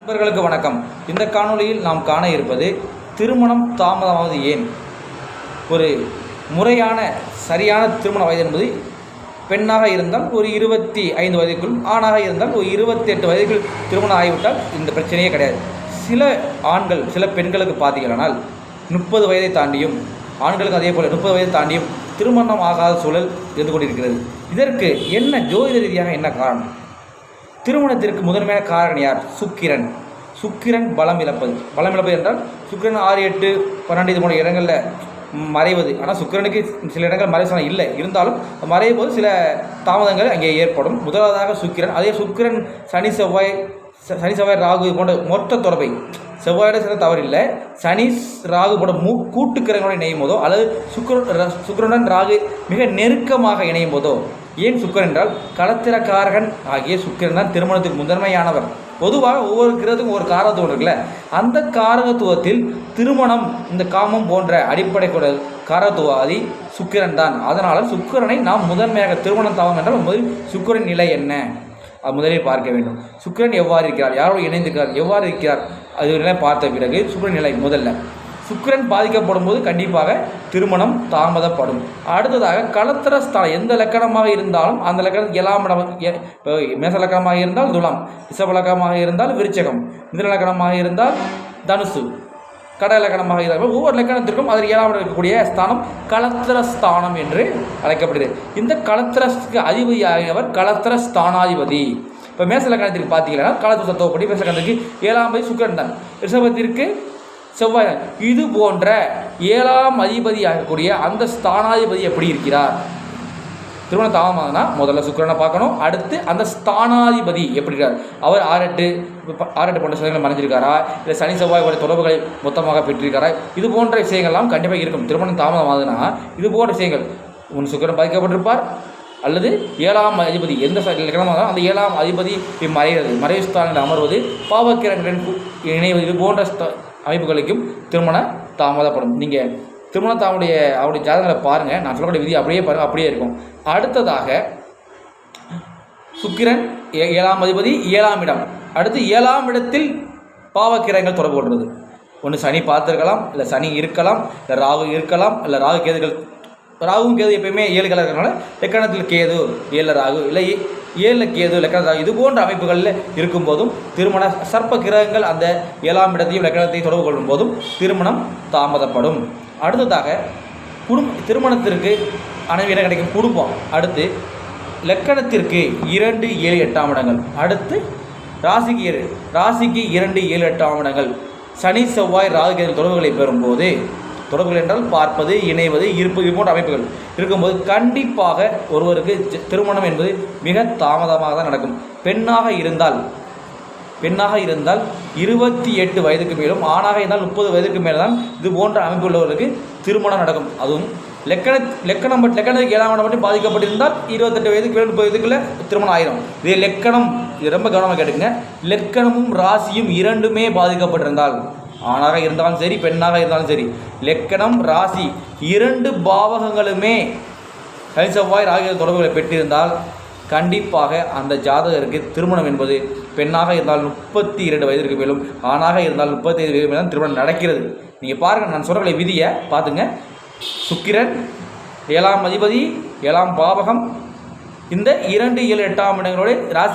நண்பர்களுக்கு வணக்கம். இந்த காணொளியில் நாம் காண இருப்பது திருமணம் தாமதமாவது ஏன். ஒரு முறையான சரியான திருமண வயது என்பது பெண்ணாக இருந்தால் ஒரு 25 வயதுக்குள், ஆணாக இருந்தால் ஒரு 28 வயதுக்குள் திருமணம் ஆகிவிட்டால் இந்த பிரச்சனையே கிடையாது. சில ஆண்கள் சில பெண்களுக்கு பார்த்தீங்கன்னால் 30 வயதை தாண்டியும், ஆண்களுக்கு அதே போல் 30 வயதை தாண்டியும் திருமணம் ஆகாத சூழல் இருந்து கொண்டிருக்கிறது. இதற்கு என்ன ஜோதிட ரீதியாக என்ன காரணம்? திருமணத்திற்கு முதன்மையான காரணம் யார்? சுக்கிரன். சுக்கிரன் பலம் இழப்பது என்றால் சுக்கிரன் 6, 8, 12 இது போன்ற இடங்களில் மறைவது. ஆனால் சுக்கிரனுக்கு சில இடங்கள் மறைசனம் இல்லை, இருந்தாலும் மறையும் போது சில தாமதங்கள் அங்கே ஏற்படும். முதலாவதாக சுக்கிரன். அதே சுக்கிரன் சனி செவ்வாய் ராகு போன்ற மொத்த தொடர்பை, செவ்வாயோட சில தவறில்லை, சனி ராகு போன்ற கூட்டுக்கிரகங்களோடு இணையும் போதோ அல்லது சுக்கிரனுடன் ராகு மிக நெருக்கமாக இணையும் போதோ. ஏன் சுக்கிரன் என்றால் களத்திரக்காரகன் ஆகிய சுக்கிரன் தான் திருமணத்துக்கு முதன்மையானவர். பொதுவாக ஒவ்வொரு கிரகத்துக்கும் ஒரு காரகத்துவம் இருக்குல்ல, அந்த காரகத்துவத்தில் திருமணம், இந்த காமம் போன்ற அடிப்படை கூட காரகத்துவாதி சுக்கிரன் தான். அதனால் சுக்கிரனை நாம் முதன்மையாக திருமணம் தாமம் என்றால் முதலில் சுக்கிரன் நிலை என்ன அது முதலில் பார்க்க வேண்டும். சுக்கிரன் எவ்வாறு இருக்கிறார், யாரோடு இணைந்திருக்கிறார், எவ்வாறு இருக்கிறார், அது நிலை பார்த்த பிறகு சுக்கிரன் நிலை முதல்ல. சுக்கிரன் பாதிக்கப்படும் போது கண்டிப்பாக திருமணம் தாமதப்படும். அடுத்ததாக களத்திரஸ்தானம் எந்த லக்கணமாக இருந்தாலும் அந்த லக்கணம் 7ஆம் இடம். இப்போ மேச லக்கணமாக இருந்தால் துலாம், ரிஷப லக்கணமாக இருந்தால் விருச்சகம், மிதுன லக்கணமாக இருந்தால் தனுசு, கடக லக்கணமாக இருந்தால் ஒவ்வொரு லக்கணத்திற்கும் அதில் 7ஆம் இடம் இருக்கக்கூடிய ஸ்தானம் களத்திரஸ்தானம் என்று அழைக்கப்படுகிறது. இந்த களத்திரஸ்துக்கு அதிபதியாகியவர் களத்திரஸ்தானாதிபதி. இப்போ மேச லக்கணத்திற்கு பார்த்தீங்கன்னா களத்து சத்துவப்படி மேச லக்கணத்திற்கு 7ஆம் பதி சுக்கிரன் தான், ரிஷபத்திற்கு செவ்வாய். இது போன்ற 7ஆம் அதிபதியாகக்கூடிய அந்த ஸ்தானாதிபதி எப்படி இருக்கிறார்? திருமணம் தாமதம்னா முதல்ல சுக்கிரனை பார்க்கணும். அடுத்து அந்த ஸ்தானாதிபதி எப்படி இருக்கார், அவர் 6, 8 போன்ற விஷயங்கள் மறைஞ்சிருக்காரா, இல்லை சனி செவ்வாய் தொடர்புகளை மொத்தமாக பெற்றிருக்காரா, இது போன்ற விஷயங்கள்லாம் கண்டிப்பாக இருக்கும். திருமணம் தாமதமாகுதுன்னா இது போன்ற விஷயங்கள், உன் சுக்கிரன் பாதிக்கப்பட்டிருப்பார் அல்லது 7ஆம் அதிபதி எந்த லக்கணமாக அந்த 7ஆம் அதிபதி மறைகிறது, மறைவு ஸ்தானங்கள் அமர்வது, பாவக்கிரகங்களுடன் இணைவது, இது போன்ற அமைப்புகளுக்கும் திருமண தாமதப்படும். நீங்கள் திருமண அவருடைய ஜாதகங்களை பாருங்கள், நான் சொல்லக்கூடிய விதி அப்படியே பாருங்கள், அப்படியே இருக்கும். அடுத்ததாக சுக்கிரன் 7ஆம் அதிபதி 7ஆம் இடம். அடுத்து 7ஆம் இடத்தில் பாவக்கிரகங்கள் தொடர்பு கொள்வது. ஒன்று சனி பார்த்துருக்கலாம், இல்லை சனி இருக்கலாம், இல்லை ராகு இருக்கலாம், இல்லை ராகு கேதுகள். ராகுவும் கேது எப்பயுமே 7 கலர் இருக்கிறனால லக்கணத்தில் கேது 7 ராகு, இல்லை 7 கேது லக்கண ராகு, இது போன்ற அமைப்புகளில் இருக்கும்போதும் திருமண சர்ப்ப கிரகங்கள் அந்த 7ஆம் இடத்தையும் லக்கணத்தையும் தொடர்பு கொள்ளும் போதும் திருமணம் தாமதப்படும். அடுத்ததாக திருமணத்திற்கு அனைவரும் கிடைக்கும் குடும்பம். அடுத்து லக்கணத்திற்கு 2, 7, 8ஆம் இடங்கள். அடுத்து ராசிக்கு 2, 7, 8ஆம் இடங்கள் சனி செவ்வாய் ராகு கேது தொடர்புகளை பெறும்போது, தொடர்புகள் என்றால் பார்ப்பது, இணைவது, இருப்பது, இது போன்ற அமைப்புகள் இருக்கும்போது கண்டிப்பாக ஒருவருக்கு திருமணம் என்பது மிக தாமதமாக தான் நடக்கும். பெண்ணாக இருந்தால் 28 வயதுக்கு மேலும், ஆணாக இருந்தால் 30 வயதுக்கு மேலே தான் இது போன்ற அமைப்பு உள்ளவர்களுக்கு திருமணம் நடக்கும். அதுவும் லக்கணத்துக்கு 7ஆம் இடம் மட்டும் பாதிக்கப்பட்டிருந்தால் 28 வயதுக்கு மேலும் 30 வயதுக்குள்ளே திருமணம் ஆயிரும். இதே லக்கணம், இது ரொம்ப கவனமாக கேட்டுங்க, லக்கணமும் ராசியும் இரண்டுமே பாதிக்கப்பட்டிருந்தால், ஆணாக இருந்தாலும் சரி பெண்ணாக இருந்தாலும் சரி, லக்கணம் ராசி 2 பாவகங்களுமே சனி செவ்வாய் ராகு தொடர்புகளை பெற்றிருந்தால் கண்டிப்பாக அந்த ஜாதகருக்கு திருமணம் என்பது பெண்ணாக இருந்தால் 32 வயதிற்கு மேலும், ஆணாக இருந்தால் 35 வயது மேலும் திருமணம் நடக்கிறது. நீங்கள் பாருங்கள், நான் சொல்கிற விதியை பார்த்துங்க. சுக்கிரன் 7ஆம் அதிபதி 7ஆம் பாவகம், இந்த 2, 7, 8ஆம் இடங்களோட ராசி